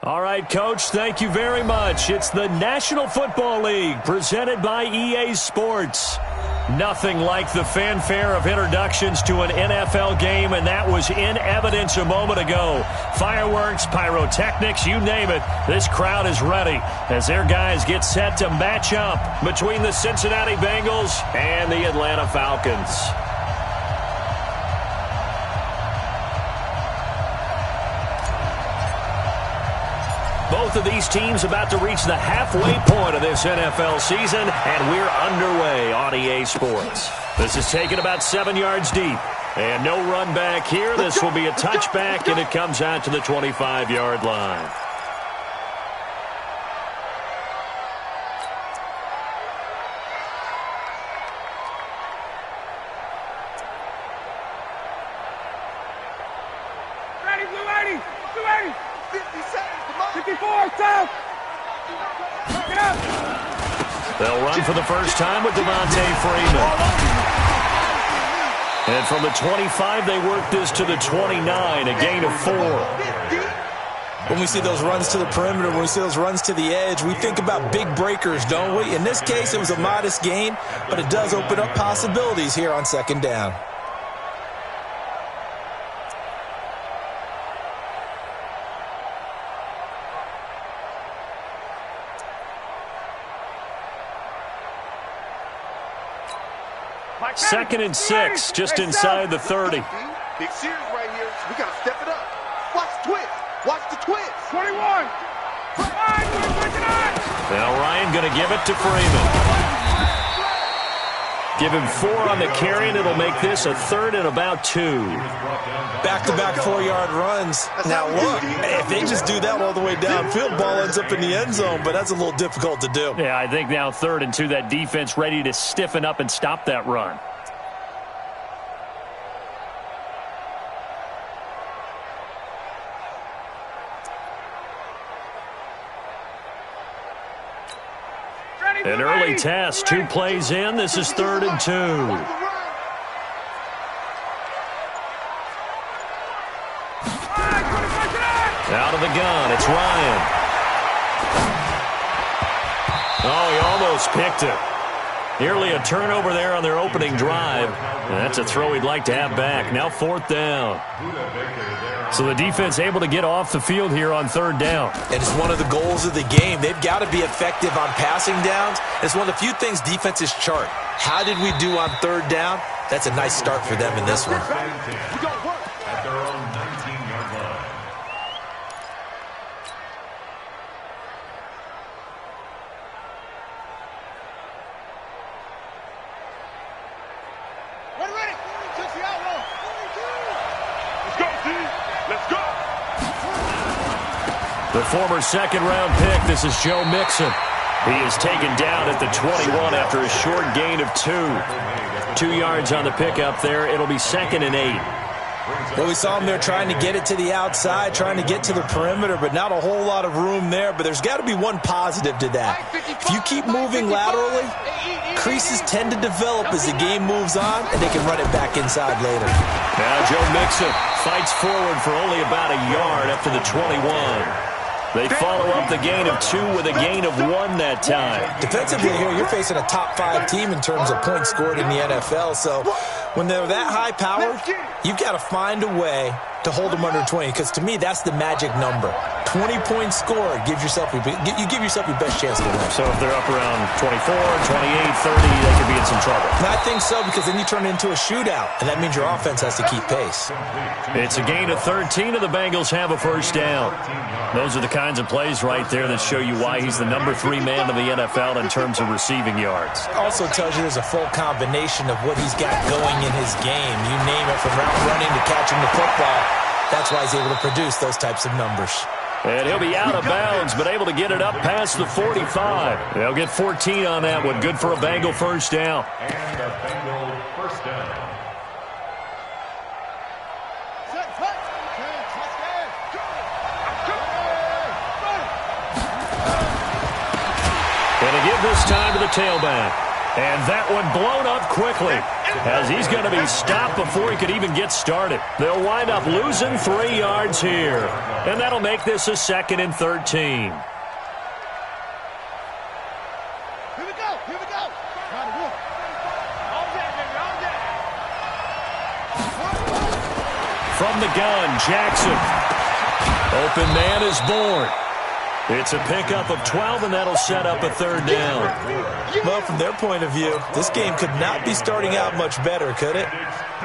All right, Coach, thank you very much. It's the National Football League presented by EA Sports. Nothing like the fanfare of introductions to an NFL game, and that was in evidence a moment ago. Fireworks, pyrotechnics, you name it. This crowd is ready as their guys get set to match up between the Cincinnati Bengals and the Atlanta Falcons. Both of these teams about to reach the halfway point of this NFL season, and we're underway on EA Sports. This is taken about 7 yards deep, and no run back here. This will be a touchback, and it comes out to the 25-yard line. They'll run for the first time with Devontae Freeman. And from the 25, they work this to the 29, a gain of 4. When we see those runs to the perimeter, when we see those runs to the edge, we think about big breakers, don't we? In this case, it was a modest gain, but it does open up possibilities here on second down. Second and 6, just inside the 30. Big series right here. We got to step it up. Watch the twist. Watch the twist. 21. Now Ryan going to give it to Freeman. Give him 4 on the carry, and it'll make this a third and about 2. Back-to-back 4-yard runs. Now, look, if they just do that all the way downfield, ball ends up in the end zone, but that's a little difficult to do. Yeah, I think now 3rd and 2, that defense ready to stiffen up and stop that run. An early test, 2 plays in. This is 3rd and 2. Out of the gun, it's Ryan. Oh, he almost picked it. Nearly a turnover there on their opening drive. And that's a throw he'd like to have back. Now 4th down. So the defense able to get off the field here on 3rd down. And it's one of the goals of the game. They've got to be effective on passing downs. It's one of the few things defenses chart. How did we do on 3rd down? That's a nice start for them in this one. At their own 19-yard line. The former second-round pick, this is Joe Mixon. He is taken down at the 21 after a short gain of 2. 2 yards on the pickup there. It'll be 2nd and 8. Well, we saw him there trying to get it to the outside, trying to get to the perimeter, but not a whole lot of room there. But there's got to be one positive to that. If you keep moving laterally, creases tend to develop as the game moves on, and they can run it back inside later. Now Joe Mixon fights forward for only about a yard up to the 21. They follow up the gain of 2 with a gain of 1 that time. Defensively here, you're facing a top-5 team in terms of points scored in the NFL. So when they're that high-powered, you've got to find a way to hold them under 20. Because to me, that's the magic number. 20 points scored gives yourself you give yourself your best chance to win. So if they're up around 24, 28, 30, they could be in some trouble. And I think so, because then you turn it into a shootout, and that means your offense has to keep pace. It's a gain of 13, and the Bengals have a first down. Those are the kinds of plays right there that show you why he's the number 3 man in the NFL in terms of receiving yards. Also tells you there's a full combination of what he's got going in his game. You name it, from route running to catching the football. That's why he's able to produce those types of numbers. And he'll be out of bounds, but able to get it up past the 45. They'll get 14 on that one. Good for a Bengal first down. And a Bengal first down. Going to give this time to the tailback. And that one blown up quickly. as he's going to be stopped before he could even get started. They'll wind up losing 3 yards here, and that'll make this a 2nd and 13. From the gun, Jackson. Open man is born. It's a pickup of 12, and that'll set up a 3rd down. Well, from their point of view, this game could not be starting out much better, could it?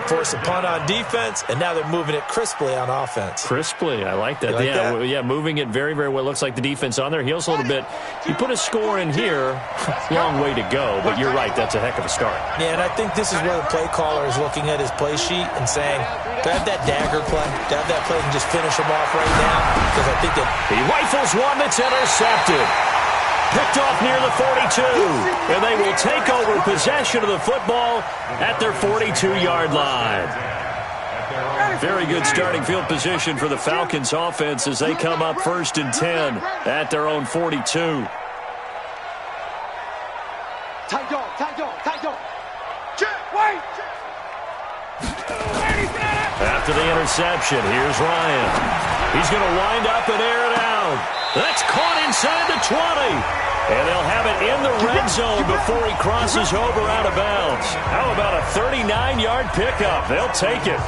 Force a punt on defense, and now they're moving it crisply on offense. Crisply, I like that. You like that? Yeah, moving it very, very well. Looks like the defense on their heels a little bit. You put a score in here, long way to go, but you're right, that's a heck of a start. Yeah, and I think this is where the play caller is looking at his play sheet and saying, do I have that dagger play? Do I have that play and just finish him off right now? Because I think he rifles one that's intercepted. Picked off near the 42, and they will take over possession of the football at their 42-yard line. Very good starting field position for the Falcons offense as they come up 1st and 10 at their own 42. Tight dog, tight dog, tight dog. Check, wait. After the interception, here's Ryan. He's going to wind up and air it out. That's caught inside the 20. And they'll have it in the red zone before he crosses over out of bounds. How about a 39-yard pickup? They'll take it.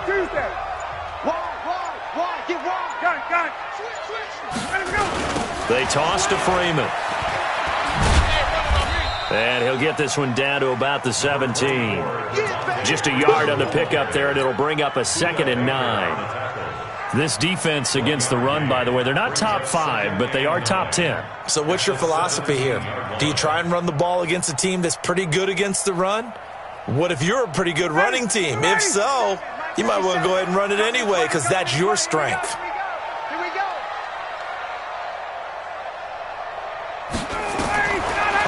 Tuesday. Wide, get wide. Got it. Switch. Let him go. They toss to Freeman. And he'll get this one down to about the 17. Just a yard on the pickup there, and it'll bring up a 2nd and 9. This defense against the run, by the way, they're not top 5, but they are top 10. So what's your philosophy here? Do you try and run the ball against a team that's pretty good against the run? What if you're a pretty good running team? If so, you might want to go ahead and run it anyway because that's your strength. Here we go.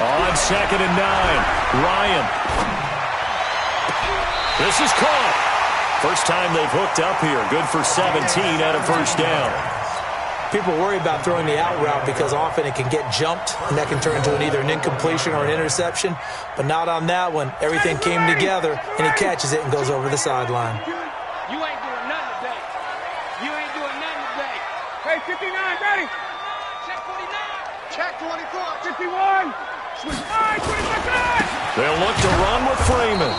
On 2nd and 9, Ryan. This is caught. First time they've hooked up here. Good for 17 at a 1st down. People worry about throwing the out route because often it can get jumped, and that can turn into either an incompletion or an interception. But not on that one. Everything came together, and he catches it and goes over the sideline. You ain't doing nothing today. You ain't doing nothing today. Hey, 59, ready. Check 49. Check 24. 51. Switch. 25. They'll look to run with Freeman.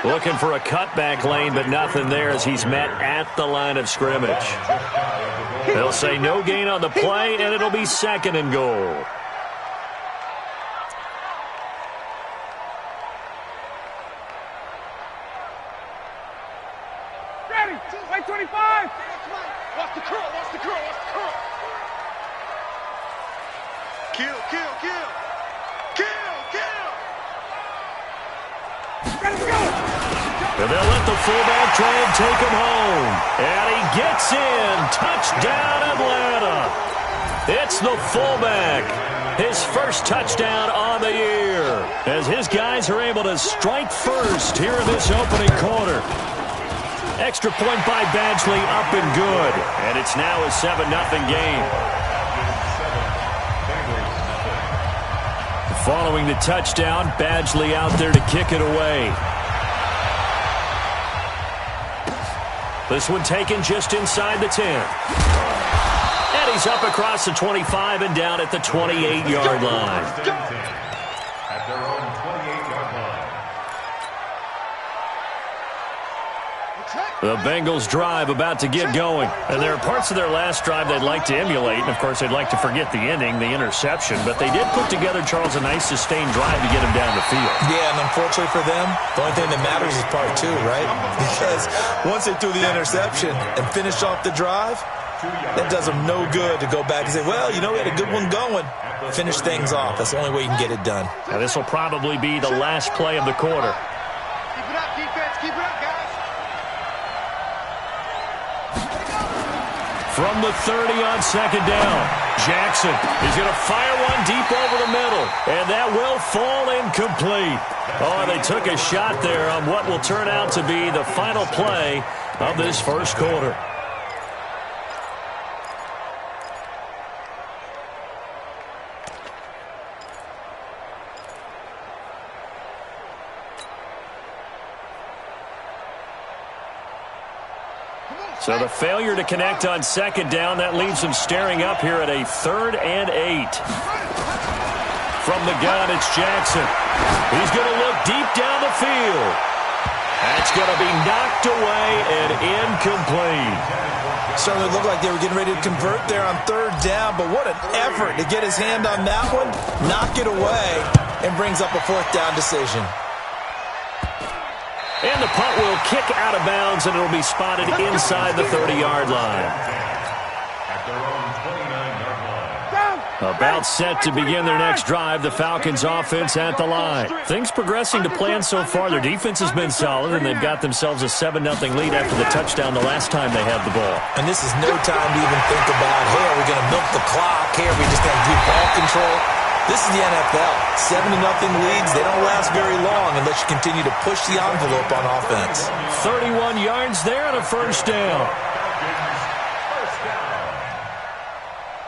Looking for a cutback lane, but nothing there as he's met at the line of scrimmage. They'll say no gain on the play, and it'll be 2nd and goal. Ready. Play 25. Watch the curl. Kill. Ready to go. And they'll let the fullback try and take him home. And he gets in. Touchdown, Atlanta. It's the fullback. His first touchdown on the year. As his guys are able to strike first here in this opening quarter. Extra point by Badgley, up and good. And it's now a 7-0 game. Following the touchdown, Badgley out there to kick it away. This one taken just inside the 10. And he's up across the 25 and down at the 28-yard line. At their own 28-yard line. The Bengals drive about to get going. And there are parts of their last drive they'd like to emulate. And, of course, they'd like to forget the ending, the interception. But they did put together, Charles, a nice sustained drive to get him down the field. Yeah, and unfortunately for them, the only thing that matters is part 2, right? Because once they threw the interception and finished off the drive, that does them no good to go back and say, well, you know, we had a good one going. Finish things off. That's the only way you can get it done. Now, this will probably be the last play of the quarter. Keep it up, defense. Keep it up, guys. From the 30 on second down. Jackson is going to fire one deep over the middle, and that will fall incomplete. Oh, they took a shot there on what will turn out to be the final play of this first quarter. So the failure to connect on second down, that leaves them staring up here at a 3rd and 8. From the gun, it's Jackson. He's going to look deep down the field. That's going to be knocked away and incomplete. Certainly looked like they were getting ready to convert there on 3rd down, but what an effort to get his hand on that one, knock it away, and brings up a 4th down decision. And the punt will kick out of bounds, and it'll be spotted inside the 30-yard line. At their own 29-yard line. About set to begin their next drive, the Falcons offense at the line. Things progressing to plan so far. Their defense has been solid, and they've got themselves a 7-0 lead after the touchdown the last time they had the ball. And this is no time to even think about, hey, are we going to milk the clock? Hey, are we just going to do ball control? This is the NFL. 7-0 leads, they don't last very long unless you continue to push the envelope on offense. 31 yards there and a first down.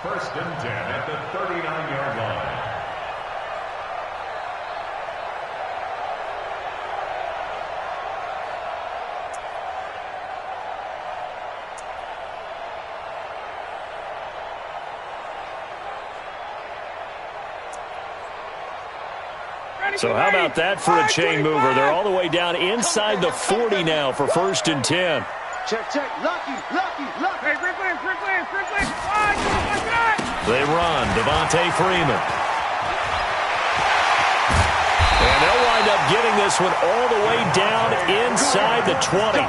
First and 10 at the 39-yard line. So how about that for a chain mover? They're all the way down inside the 40 now for first and 10. Check. Lucky. Hey, Franklin. They run. Devontae Freeman. And they'll wind up getting this one all the way down inside the 20.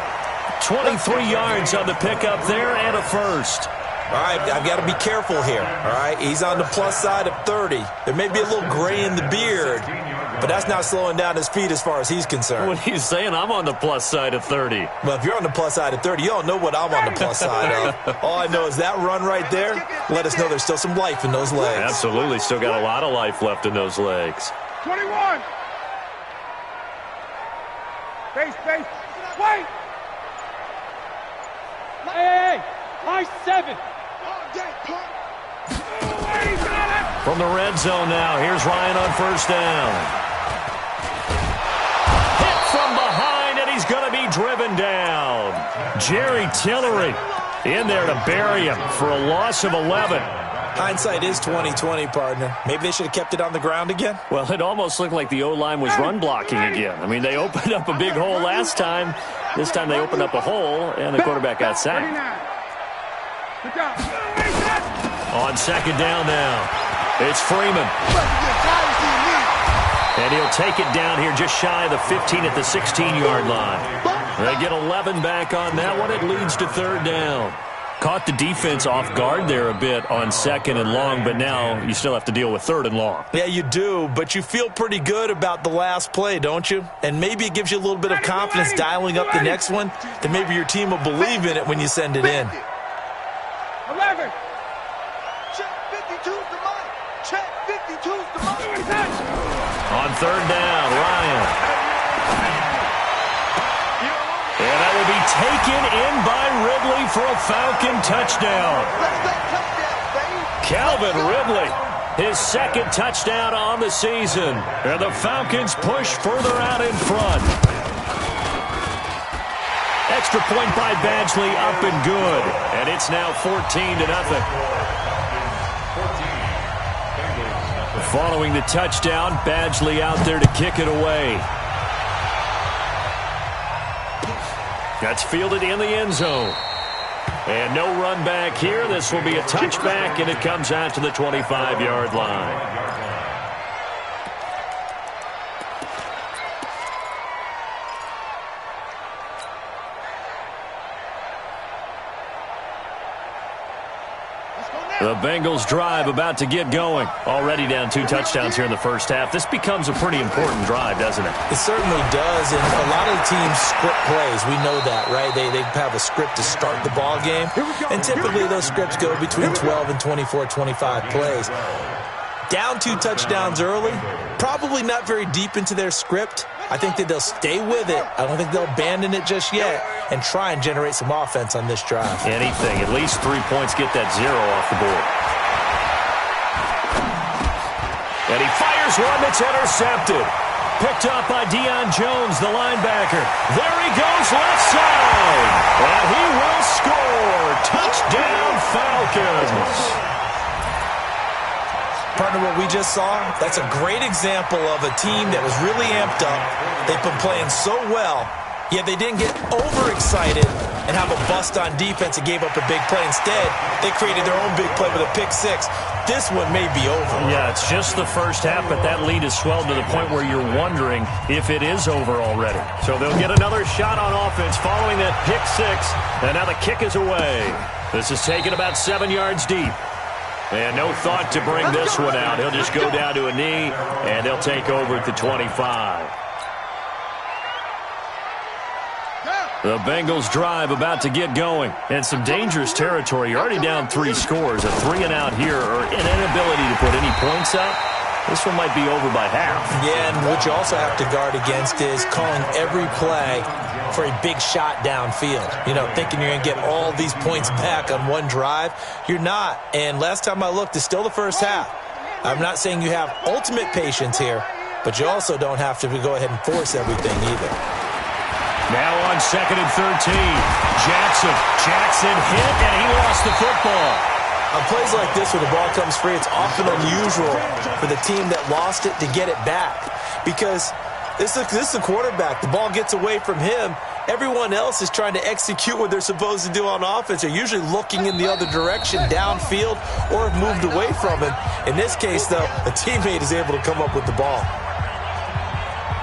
23 yards on the pickup there and a first. All right, I've got to be careful here. All right, he's on the plus side of 30. There may be a little gray in the beard, but that's not slowing down his speed as far as he's concerned. What he's saying, I'm on the plus side of 30. Well, if you're on the plus side of 30, you don't know what I'm on the plus side of. All I know is that run right there let us know there's still some life in those legs. Absolutely, still got a lot of life left in those legs. 21. Face. Wait. Hey. Nice 7. From the red zone now, here's Ryan on first down. Hit from behind, and he's going to be driven down. Jerry Tillery in there to bury him for a loss of 11. Hindsight is 20/20, partner. Maybe they should have kept it on the ground again. Well, it almost looked like the O-line was run blocking again. I mean, they opened up a big hole last time. This time they opened up a hole, and the quarterback got sacked. On second down now, it's Freeman. And he'll take it down here just shy of the 15 at the 16-yard line. They get 11 back on that one. It leads to third down. Caught the defense off guard there a bit on second and long, but now you still have to deal with third and long. Yeah, you do, but you feel pretty good about the last play, don't you? And maybe it gives you a little bit of confidence dialing up the next one, that maybe your team will believe in it when you send it in. 11. Check 52's the money. Check 52's the money. On third down, Ryan. And that will be taken in by Ridley for a Falcon touchdown. Calvin Ridley, his second touchdown on the season. And the Falcons push further out in front. Extra point by Badgley, up and good. And it's now 14-0. Following the touchdown, Badgley out there to kick it away. That's fielded in the end zone. And no run back here. This will be a touchback, and it comes out to the 25-yard line. The Bengals drive about to get going. Already down 2 touchdowns here in the first half. This becomes a pretty important drive, doesn't it? It certainly does, and a lot of the teams script plays. We know that, right? They have a script to start the ball game, and typically those scripts go between 12 and 24, 25 plays. Down 2 touchdowns early, probably not very deep into their script. I think that they'll stay with it. I don't think they'll abandon it just yet and try and generate some offense on this drive. Anything. At least 3 points, get that 0 off the board. And he fires one that's intercepted. Picked up by Deion Jones, the linebacker. There he goes, left side. And he will score. Touchdown, Falcons. Partner, what we just saw, that's a great example of a team that was really amped up. They've been playing so well, yet they didn't get overexcited and have a bust on defense and gave up a big play. Instead, they created their own big play with a pick-6. This one may be over. Yeah, it's just the first half, but that lead has swelled to the point where you're wondering if it is over already. So they'll get another shot on offense following that pick-6, and now the kick is away. This is taken about 7 yards deep. And no thought to bring this one out. He'll just go down to a knee, and they'll take over at the 25. The Bengals drive about to get going. And some dangerous territory. You're already down 3 scores. A 3-and-out here, or an inability to put any points up. This one might be over by half. Yeah, and what you also have to guard against is calling every play for a big shot downfield. You know, thinking you're going to get all these points back on one drive. You're not. And last time I looked, it's still the first half. I'm not saying you have ultimate patience here, but you also don't have to go ahead and force everything either. Now on 2nd and 13. Jackson hit, and he lost the football. On plays like this, when the ball comes free, it's often unusual for the team that lost it to get it back. Because this is the quarterback. The ball gets away from him. Everyone else is trying to execute what they're supposed to do on offense. They're usually looking in the other direction, downfield, or have moved away from him. In this case, though, a teammate is able to come up with the ball.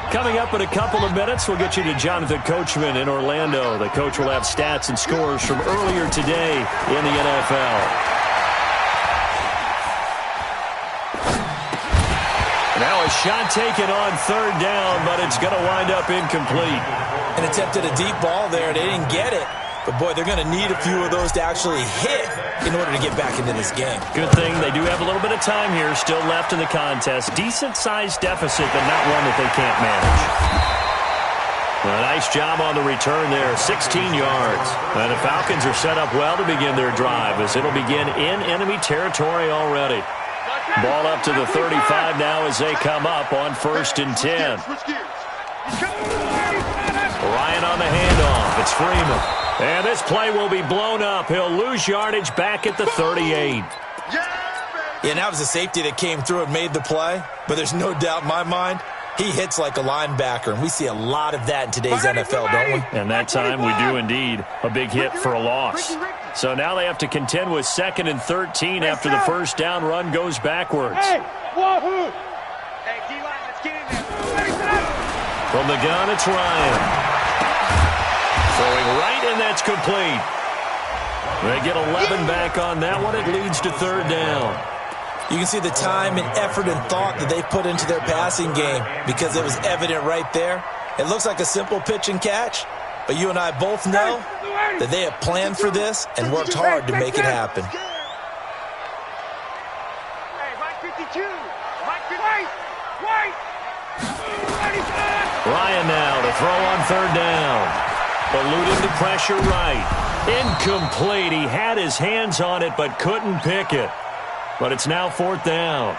Coming up in a couple of minutes, we'll get you to Jonathan Coachman in Orlando. The coach will have stats and scores from earlier today in the NFL. Now a shot taken on 3rd down, but it's going to wind up incomplete. An attempt at a deep ball there. They didn't get it. But, boy, they're going to need a few of those to actually hit in order to get back into this game. Good thing they do have a little bit of time here still left in the contest. Decent-sized deficit, but not one that they can't manage. A nice job on the return there, 16 yards. And the Falcons are set up well to begin their drive as it'll begin in enemy territory already. Ball up to the 35 now as they come up on 1st and 10. Ryan on the handoff. It's Freeman. And this play will be blown up. He'll lose yardage back at the 38. Yeah, that was a safety that came through and made the play. But there's no doubt in my mind, he hits like a linebacker. And we see a lot of that in today's NFL, don't we? And that time we do indeed. A big hit for a loss. So now they have to contend with 2nd and 13 after the first down run goes backwards. From the gun, it's Ryan. Throwing right, and that's complete. They get 11 back on that one. It leads to 3rd down. You can see the time and effort and thought that they put into their passing game because it was evident right there. It looks like a simple pitch and catch, but you and I both know that they have planned for this and worked hard to make it happen. Ryan now to throw on 3rd down. Eluding the pressure right. Incomplete. He had his hands on it but couldn't pick it. But it's now 4th down.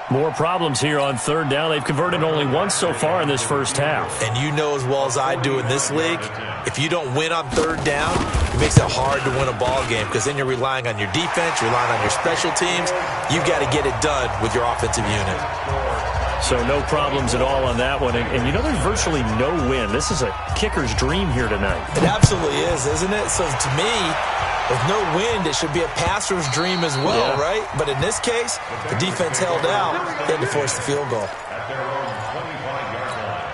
More problems here on 3rd down. They've converted only once so far in this first half. And you know as well as I do in this league, if you don't win on 3rd down, it makes it hard to win a ball game because then you're relying on your defense, you're relying on your special teams. You've got to get it done with your offensive unit. So no problems at all on that one. And you know there's virtually no win. This is a kicker's dream here tonight. It absolutely is, isn't it? So to me, with no wind, it should be a passer's dream as well, right? But in this case, the defense held out. They had to force the field goal. At their own 25-yard line.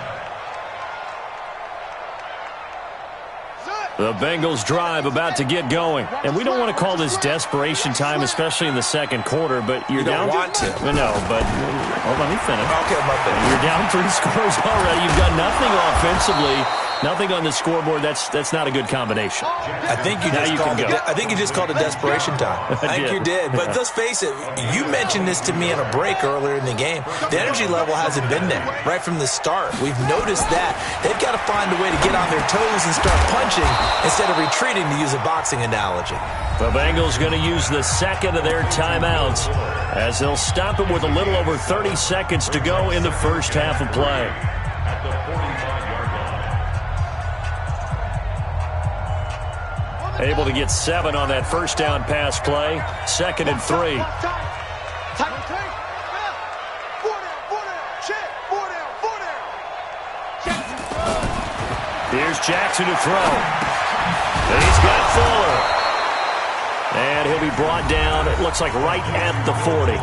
The Bengals drive about to get going. And we don't want to call this desperation time, especially in the second quarter, but you're down. You don't want to. No, but let me finish. Okay, my bad. You're down 3 scores already. You've got nothing offensively, nothing on the scoreboard. That's not a good combination. I think you just called it desperation time. I think you did. But let's face it, you mentioned this to me on a break earlier in the game. The energy level hasn't been there right from the start. We've noticed that. They've got to find a way to get on their toes and start punching instead of retreating, to use a boxing analogy. The Bengals going to use the second of their timeouts as they'll stop it with a little over 30 seconds to go in the first half of play. At the 45-yard line. Able to get 7 on that first down pass play. 2nd and 3. Here's Jackson to throw. And he's got Fuller. And he'll be brought down, it looks like, right at the 40.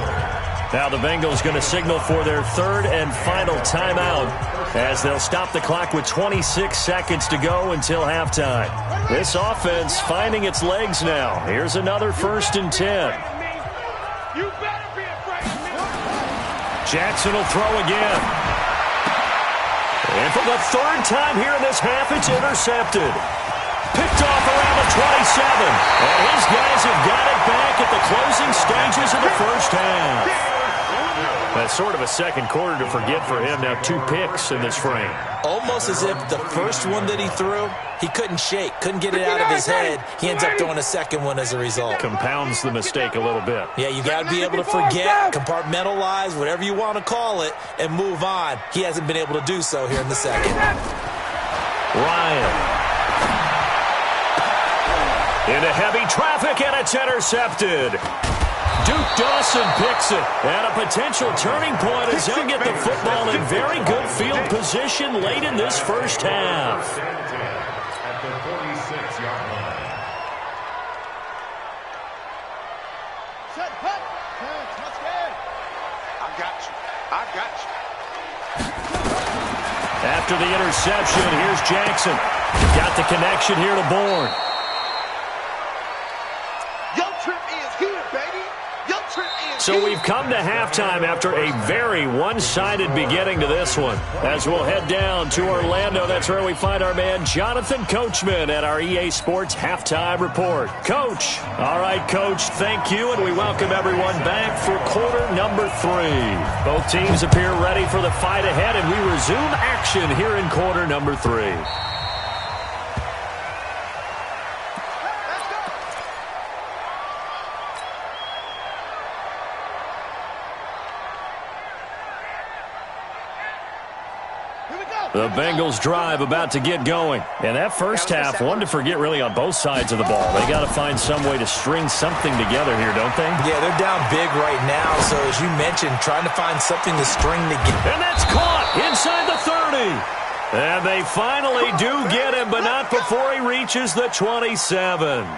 Now the Bengals going to signal for their 3rd and final timeout as they'll stop the clock with 26 seconds to go until halftime. This offense finding its legs now. Here's another 1st and 10. Jackson will throw again. And for the 3rd time here in this half, it's intercepted. Picked off around the 27. And his guys have got it back at the closing stages of the first half. That's sort of a second quarter to forget for him. Now 2 picks in this frame. Almost as if the first one that he threw, he couldn't shake, couldn't get it out of his head. He ends up throwing a second one as a result. Compounds the mistake a little bit. Yeah, you got to be able to forget, compartmentalize, whatever you want to call it, and move on. He hasn't been able to do so here in the second. Ryan. Into heavy traffic, and it's intercepted. Duke Dawson picks it. And a potential turning point as he'll get the football in very good field position late in this first half. At the 46-yard line. I got you. After the interception, here's Jackson. Got the connection here to Bourne. So we've come to halftime after a very one-sided beginning to this one. As we'll head down to Orlando, that's where we find our man Jonathan Coachman at our EA Sports Halftime Report. Coach. All right, Coach, thank you, and we welcome everyone back for quarter number 3. Both teams appear ready for the fight ahead, and we resume action here in quarter number 3. The Bengals drive about to get going. And that first half, one to forget really on both sides of the ball. They got to find some way to string something together here, don't they? Yeah, they're down big right now. So as you mentioned, trying to find something to string together. And that's caught inside the 30. And they finally do get him, but not before he reaches the 27.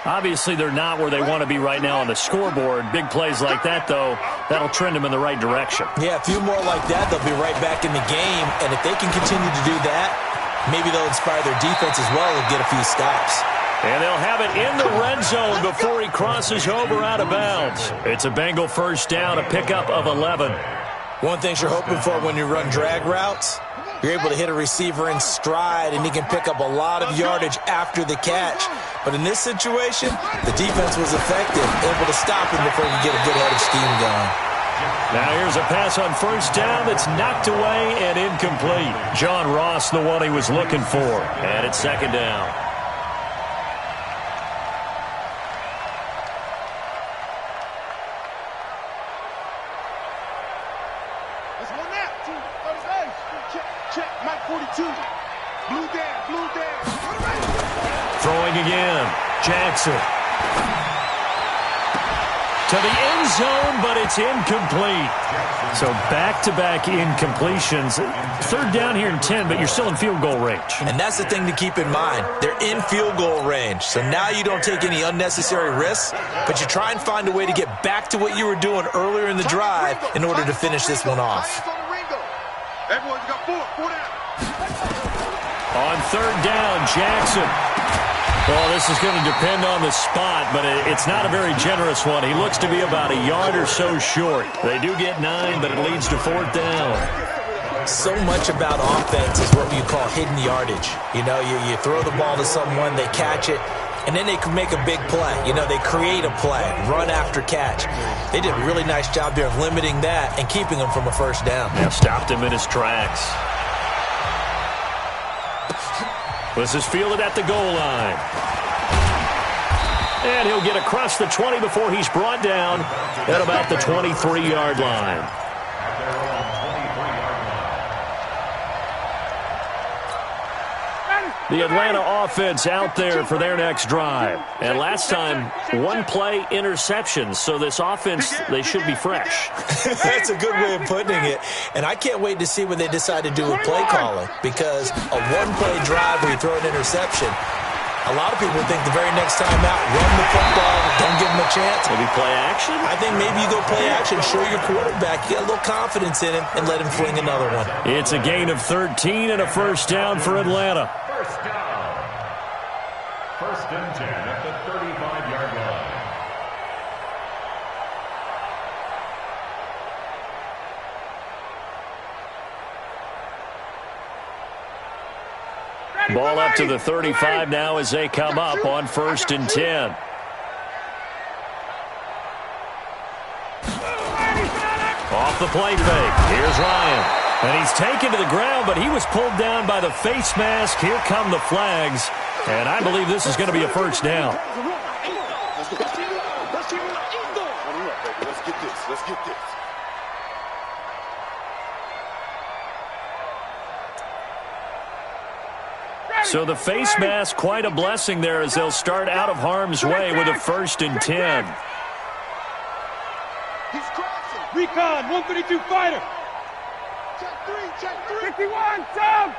Obviously, they're not where they want to be right now on the scoreboard. Big plays like that, though, that'll trend them in the right direction. Yeah, a few more like that, they'll be right back in the game. And if they can continue to do that, maybe they'll inspire their defense as well and get a few stops. And they'll have it in the red zone before he crosses over out of bounds. It's a Bengal first down, a pickup of 11. One thing you're hoping for when you run drag routes, you're able to hit a receiver in stride, and he can pick up a lot of yardage after the catch. But in this situation, the defense was effective, able to stop him before he could get a good head of steam going. Now here's a pass on first down that's knocked away and incomplete. John Ross, the one he was looking for. And it's second down. Let's go now. Check. Mike 42. Blue down. Throwing again. Jackson. To the end zone, but it's incomplete. So back-to-back incompletions. Third down here and 10, but you're still in field goal range. And that's the thing to keep in mind. They're in field goal range. So now you don't take any unnecessary risks, but you try and find a way to get back to what you were doing earlier in the drive in order to finish this one off. Everyone's got four down. On third down, Jackson. Well, this is going to depend on the spot, but it's not a very generous one. He looks to be about a yard or so short. They do get 9, but it leads to fourth down. So much about offense is what you call hidden yardage. You know, you throw the ball to someone, they catch it, and then they can make a big play. You know, they create a play, run after catch. They did a really nice job there of limiting that and keeping him from a first down. Yeah, stopped him in his tracks. This is fielded at the goal line. And he'll get across the 20 before he's brought down at about the 23-yard line. The Atlanta offense out there for their next drive. And last time, one-play interception. So this offense, they should be fresh. That's a good way of putting it. And I can't wait to see what they decide to do with play calling. Because a one-play drive where you throw an interception, a lot of people think the very next time out, run the football, don't give them a chance. Maybe play action? I think maybe you go play action, show your quarterback, get a little confidence in him, and let him fling another one. It's a gain of 13 and a first down for Atlanta. First down. First and 10 at the 35-yard line. Ball up to the 35 now as they come up on first and 10. Off the play fake. Here's Ryan. And he's taken to the ground, but he was pulled down by the face mask. Here come the flags. And I believe this is going to be a first down. Let's get this. So the face mask, quite a blessing there as they'll start out of harm's way with a first and 10. He's crashing. Recon, 132 fighter. Check 3. 51, sub.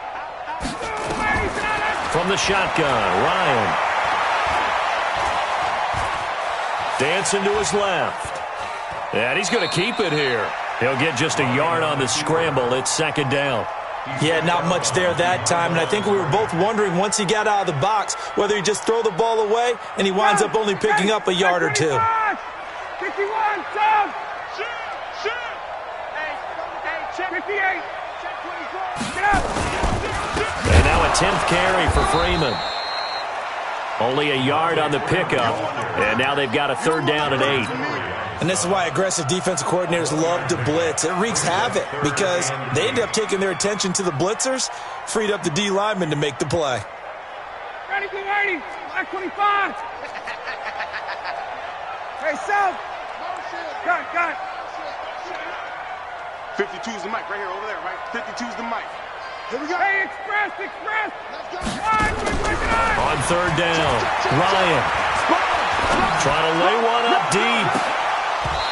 From the shotgun, Ryan. Dancing to his left. And he's going to keep it here. He'll get just a yard on the scramble. It's second down. Yeah, not much there that time, and I think we were both wondering once he got out of the box whether he just throw the ball away and he winds up only picking up a yard or two. 51, sub. Shoot. Hey, check 58. Check 24. Get up. And now a 10th carry for Freeman. Only a yard on the pickup, and now they've got a third down and 8. And this is why aggressive defensive coordinators love to blitz. It wreaks havoc because they end up taking their attention to the blitzers, freed up the D lineman to make the play. Ready, 280. Black 25. Hey, South. Got. 52's the mic right here, over there, right? 52's the mic. Here we go. Hey, express. Let's go. On third down, Ryan trying to lay one up deep.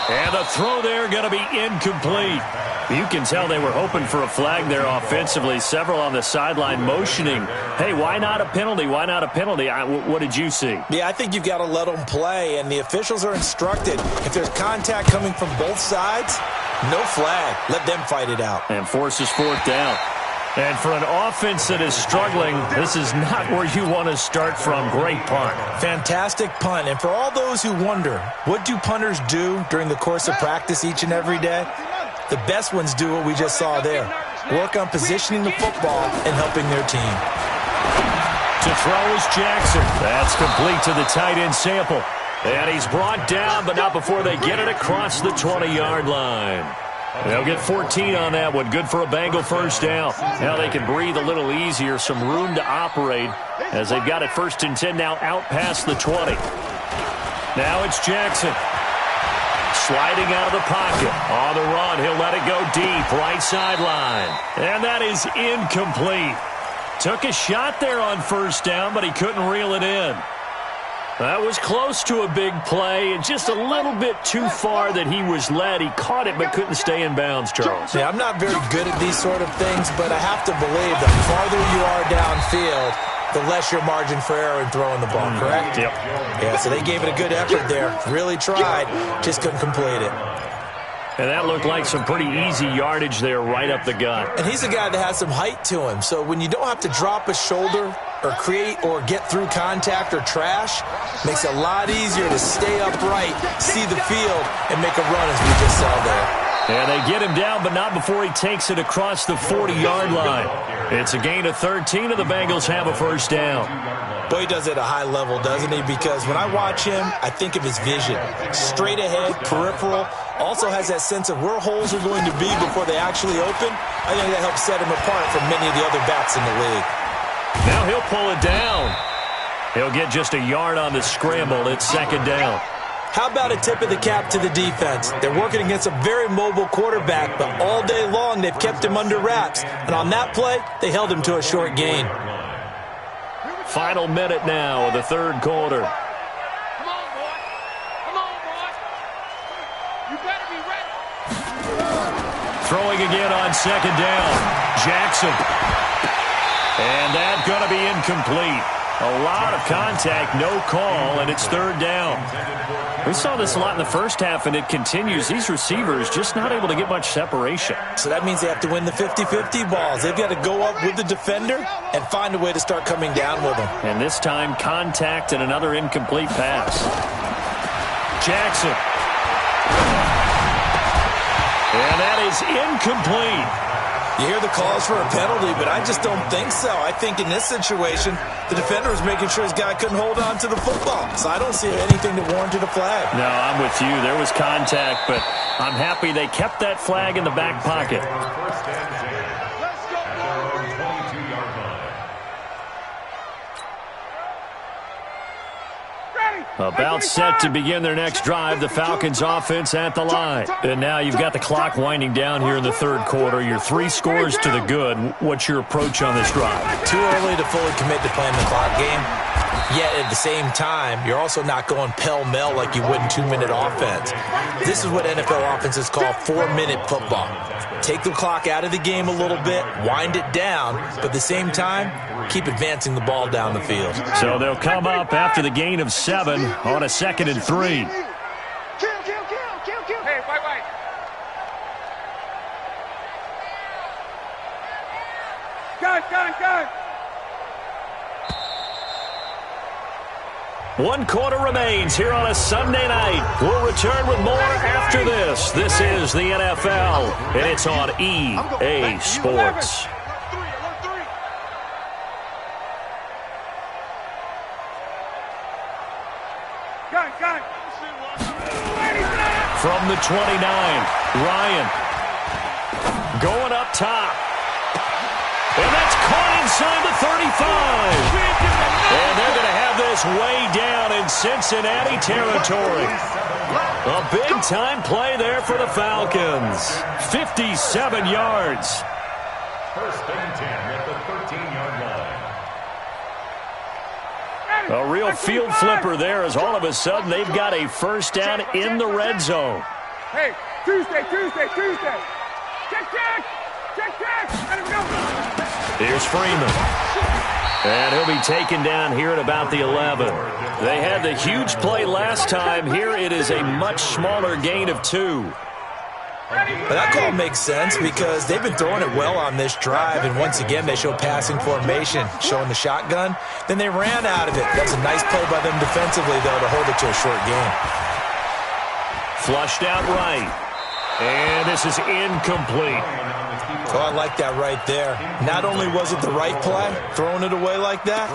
And the throw there going to be incomplete. You can tell they were hoping for a flag there offensively. Several on the sideline motioning, hey, why not a penalty? Why not a penalty? What did you see? Yeah, I think you've got to let them play, and the officials are instructed. If there's contact coming from both sides, no flag. Let them fight it out. And forces fourth down. And for an offense that is struggling, this is not where you want to start from. Great punt. Fantastic punt. And for all those who wonder, what do punters do during the course of practice each and every day? The best ones do what we just saw there. Work on positioning the football and helping their team. To throw is Jackson. That's complete to the tight end Sample. And he's brought down, but not before they get it across the 20-yard line. They'll get 14 on that one. Good for a Bengal first down. Now they can breathe a little easier. Some room to operate as they've got it first and 10 now out past the 20. Now it's Jackson. Sliding out of the pocket. On the run, he'll let it go deep. Right sideline. And that is incomplete. Took a shot there on first down, but he couldn't reel it in. That was close to a big play, and just a little bit too far that he was led. He caught it but couldn't stay in bounds, Charles. Yeah, I'm not very good at these sort of things, but I have to believe the farther you are downfield, the less your margin for error in throwing the ball, correct? Yep. Yeah, so they gave it a good effort there. Really tried, just couldn't complete it. And that looked like some pretty easy yardage there right up the gut. And he's a guy that has some height to him. So when you don't have to drop a shoulder or create or get through contact or trash, makes it a lot easier to stay upright, see the field, and make a run as we just saw there. And they get him down, but not before he takes it across the 40-yard line. It's a gain of 13, and the Bengals have a first down. Boy, he does it at a high level, doesn't he? Because when I watch him, I think of his vision. Straight ahead, peripheral, also has that sense of where holes are going to be before they actually open. I think that helps set him apart from many of the other backs in the league. Now he'll pull it down. He'll get just a yard on the scramble. It's second down. How about a tip of the cap to the defense? They're working against a very mobile quarterback, but all day long they've kept him under wraps. And on that play, they held him to a short gain. Final minute now of the third quarter. Come on, boy. Come on, boy. You better be ready. Throwing again on second down. Jackson. And that's going to be incomplete. A lot of contact, no call, and it's third down. We saw this a lot in the first half, and it continues. These receivers just not able to get much separation. So that means they have to win the 50-50 balls. They've got to go up with the defender and find a way to start coming down with them. And this time, contact and another incomplete pass. Jackson. And that is incomplete. You hear the calls for a penalty, but I just don't think so. I think in this situation, the defender was making sure his guy couldn't hold on to the football. So I don't see anything that warranted a flag. No, I'm with you. There was contact, but I'm happy they kept that flag in the back pocket. About set to begin their next drive, the Falcons offense at the line. And now you've got the clock winding down here in the third quarter. Your 3 scores to the good. What's your approach on this drive? Too early to fully commit to playing the clock game. Yet at the same time, you're also not going pell-mell like you would in 2-minute offense. This is what NFL offenses call 4-minute football. Take the clock out of the game a little bit, wind it down, but at the same time, keep advancing the ball down the field. So they'll come up after the gain of 7 on a 2nd and 3. Kill. Hey, wait. Gun. 1 quarter remains here on a Sunday night. We'll return with more after this. This is the NFL, and it's on EA Sports. Gun. From the 29, Ryan going up top. And that's caught inside the 35. And they're going to have this way down in Cincinnati territory. A big-time play there for the Falcons. 57 yards. First and 10 at the 13-yard line. A real field flipper there as all of a sudden they've got a first down in the red zone. Hey, Tuesday. Check. Let him go. Here's Freeman. And he'll be taken down here at about the 11. They had the huge play last time. Here it is a much smaller gain of 2. But that call makes sense because they've been throwing it well on this drive, and once again they show passing formation, showing the shotgun. Then they ran out of it. That's a nice play by them defensively, though, to hold it to a short gain. Flushed out right. And this is incomplete. Oh, I like that right there. Not only was it the right play, throwing it away like that,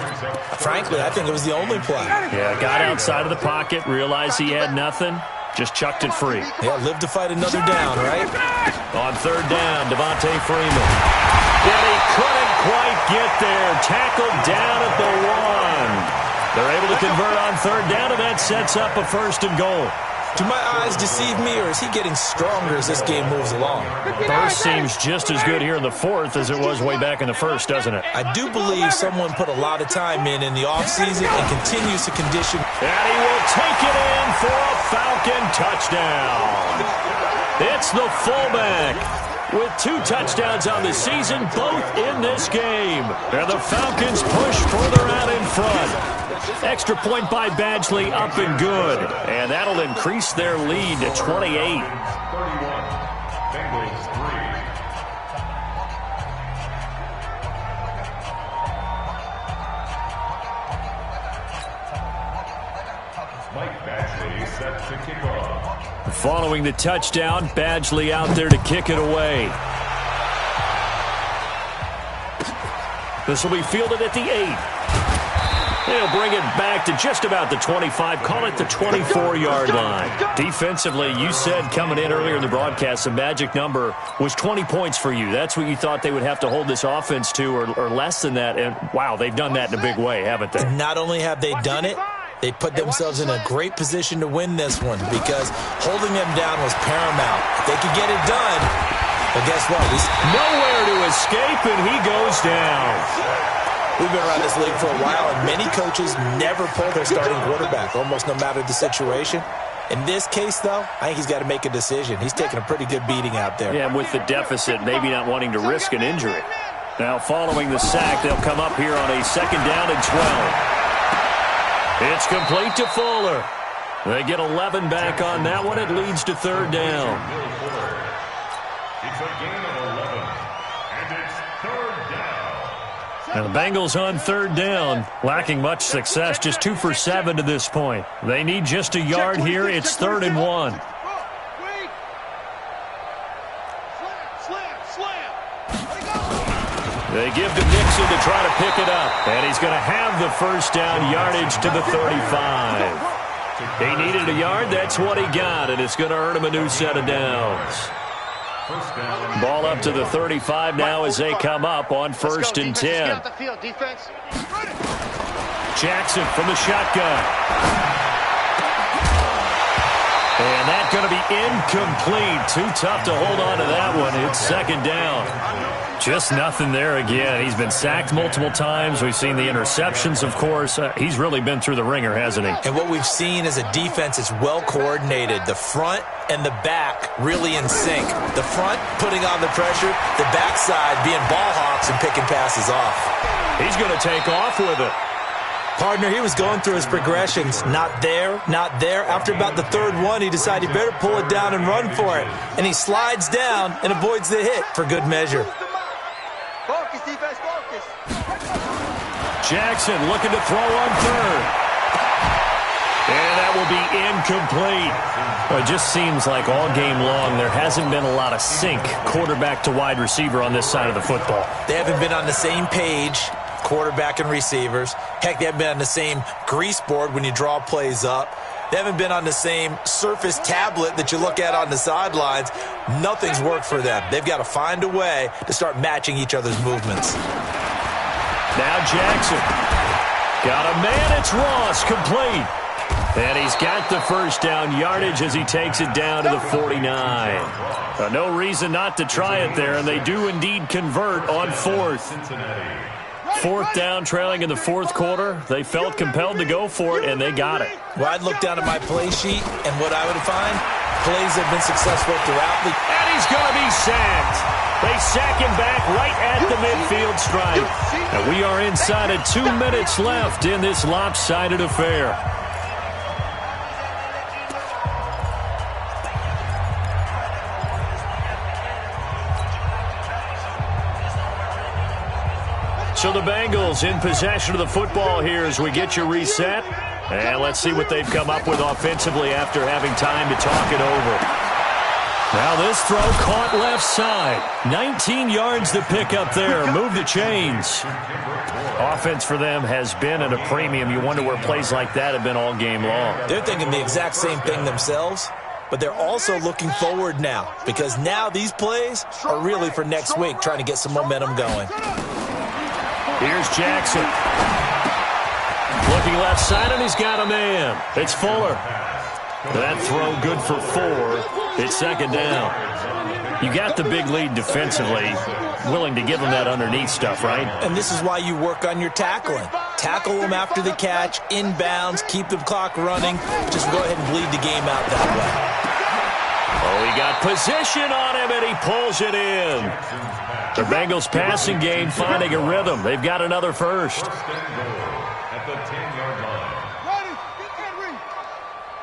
frankly, I think it was the only play. Yeah, got outside of the pocket, realized he had nothing, just chucked it free. Yeah, live to fight another down, right? On third down, Devontae Freeman. And he couldn't quite get there. Tackled down at the 1. They're able to convert on third down, and that sets up a 1st and goal. Do my eyes deceive me, or is he getting stronger as this game moves along? Burst seems just as good here in the 4th as it was way back in the 1st, doesn't it? I do believe someone put a lot of time in the offseason and continues to condition. And he will take it in for a Falcon touchdown. It's the fullback, with 2 touchdowns on the season, both in this game. And the Falcons push further out in front. Extra point by Badgley, up and good. And that'll increase their lead to 28. 31. Bengals 3. Mike Badgley set to kick off. Following the touchdown, Badgley out there to kick it away. This will be fielded at the 8. They'll bring it back to just about the 25, call it the 24-yard line. Defensively, you said coming in earlier in the broadcast, the magic number was 20 points for you. That's what you thought they would have to hold this offense to, or less than that. And, wow, they've done that in a big way, haven't they? Not only have they done it, they put themselves in a great position to win this one because holding them down was paramount. If they could get it done, but guess what? Nowhere to escape, and he goes down. We've been around this league for a while, and many coaches never pull their starting quarterback, almost no matter the situation. In this case, though, I think he's got to make a decision. He's taking a pretty good beating out there. Yeah, with the deficit, maybe not wanting to risk an injury. Now, following the sack, they'll come up here on a 2nd down and 12. It's complete to Fuller. They get 11 back on that one. It leads to 3rd down. It's a gain of 11, and it's 3rd down. And the Bengals on 3rd down, lacking much success, just 2 for 7 to this point. They need just a yard here. It's 3rd and 1. They give to Nixon to try to pick it up, and he's going to have the 1st down yardage to the 35. He needed a yard. That's what he got, and it's going to earn him a new set of downs. Ball up to the 35 now as they come up on 1st and 10. Jackson from the shotgun. And that's going to be incomplete. Too tough to hold on to that one. It's 2nd down. Just nothing there again. He's been sacked multiple times. We've seen the interceptions, of course. He's really been through the ringer, hasn't he? And what we've seen is a defense that's well coordinated. The front and the back really in sync. The front putting on the pressure, the backside being ball hawks and picking passes off. He's going to take off with it. Partner, he was going through his progressions. Not there, not there. After about the 3rd one, he decided he better pull it down and run for it. And he slides down and avoids the hit for good measure. Focus, defense, focus. Jackson looking to throw on 3rd. And that will be incomplete. Well, it just seems like all game long there hasn't been a lot of sync quarterback to wide receiver on this side of the football. They haven't been on the same page, quarterback and receivers. Heck, they haven't been on the same grease board when you draw plays up. They haven't been on the same Surface tablet that you look at on the sidelines. Nothing's worked for them. They've got to find a way to start matching each other's movements. Now Jackson. Got a man. It's Ross. Complete. And he's got the 1st down yardage as he takes it down to the 49. No reason not to try it there, and they do indeed convert on 4th. 4th down, trailing in the 4th quarter. They felt compelled to go for it, and they got it. Well, I'd look down at my play sheet, and what I would find, plays have been successful throughout the... And he's going to be sacked. They sack him back right at the midfield stripe. And we are inside of 2 minutes left in this lopsided affair. So the Bengals in possession of the football here as we get you reset. And let's see what they've come up with offensively after having time to talk it over. Now this throw caught left side. 19 yards to pick up there. Move the chains. Offense for them has been at a premium. You wonder where plays like that have been all game long. They're thinking the exact same thing themselves. But they're also looking forward now. Because now these plays are really for next week, trying to get some momentum going. Here's Jackson. Looking left side, and he's got a man. It's Fuller. That throw good for 4. It's 2nd down. You got the big lead defensively. Willing to give them that underneath stuff, right? And this is why you work on your tackling. Tackle them after the catch, inbounds, keep the clock running. Just go ahead and bleed the game out that way. Oh, he got position on him, and he pulls it in. The Bengals passing game finding a rhythm. They've got another first. First and goal at the 10-yard line. Ready, get ready.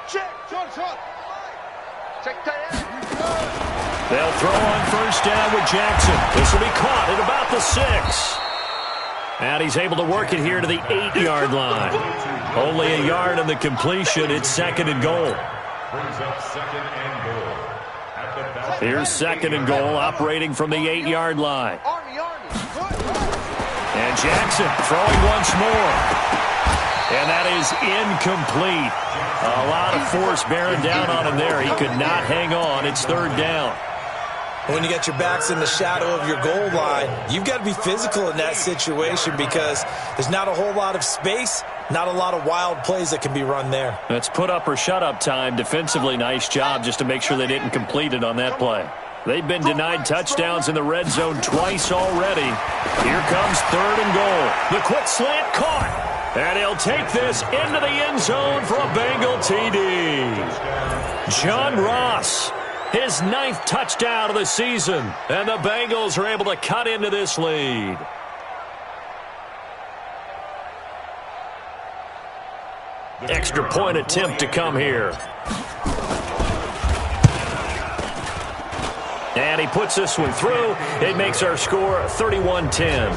Check, short. Check that. They'll throw on first down with Jackson. This will be caught at about the 6. And he's able to work it here to the 8-yard line. Only a yard on the completion. It's second and goal. Brings up second and goal. Here's second and goal, operating from the 8-yard line. And Jackson throwing once more. And that is incomplete. A lot of force bearing down on him there. He could not hang on. It's third down. When you got your backs in the shadow of your goal line, you've got to be physical in that situation because there's not a whole lot of space, not a lot of wild plays that can be run there. That's put up or shut up time. Defensively, nice job just to make sure they didn't complete it on that play. They've been denied touchdowns in the red zone twice already. Here comes third and goal. The quick slant caught. And he'll take this into the end zone for a Bengal TD. John Ross, his 9th touchdown of the season. And the Bengals are able to cut into this lead. Extra point attempt to come here. And he puts this one through. It makes our score 31-10.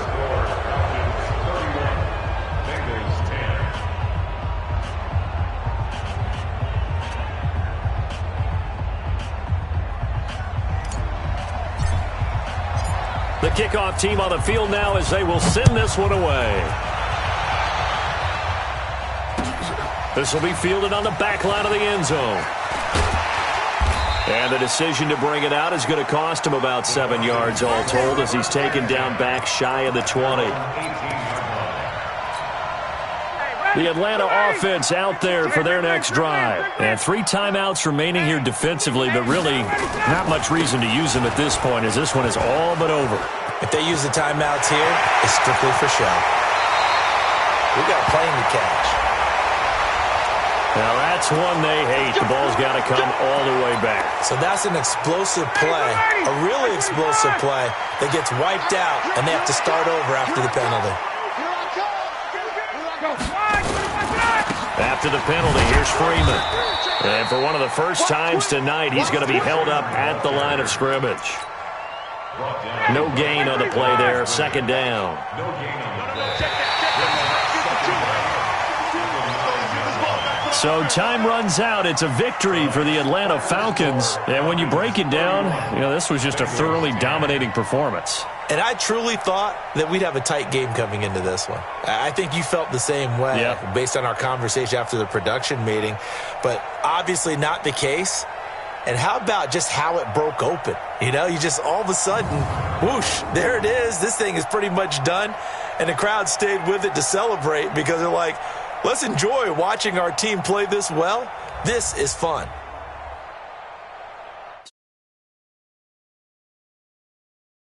The kickoff team on the field now as they will send this one away. This will be fielded on the back line of the end zone. And the decision to bring it out is going to cost him about 7 yards all told as he's taken down back shy of the 20. The Atlanta offense out there for their next drive. And 3 timeouts remaining here defensively, but really not much reason to use them at this point as this one is all but over. If they use the timeouts here, it's strictly for show. We got a plane to catch. Now that's one they hate. The ball's got to come all the way back. So that's an explosive play, a really explosive play that gets wiped out, and they have to start over after the penalty. After the penalty, here's Freeman. And for one of the first times tonight, he's going to be held up at the line of scrimmage. No gain on the play there. Second down. So time runs out. It's a victory for the Atlanta Falcons. And when you break it down, this was just a thoroughly dominating performance. And I truly thought that we'd have a tight game coming into this one. I think you felt the same way based on our conversation after the production meeting. But obviously not the case. And how about just how it broke open? You just all of a sudden, whoosh, there it is. This thing is pretty much done. And the crowd stayed with it to celebrate because they're like, let's enjoy watching our team play this well. This is fun.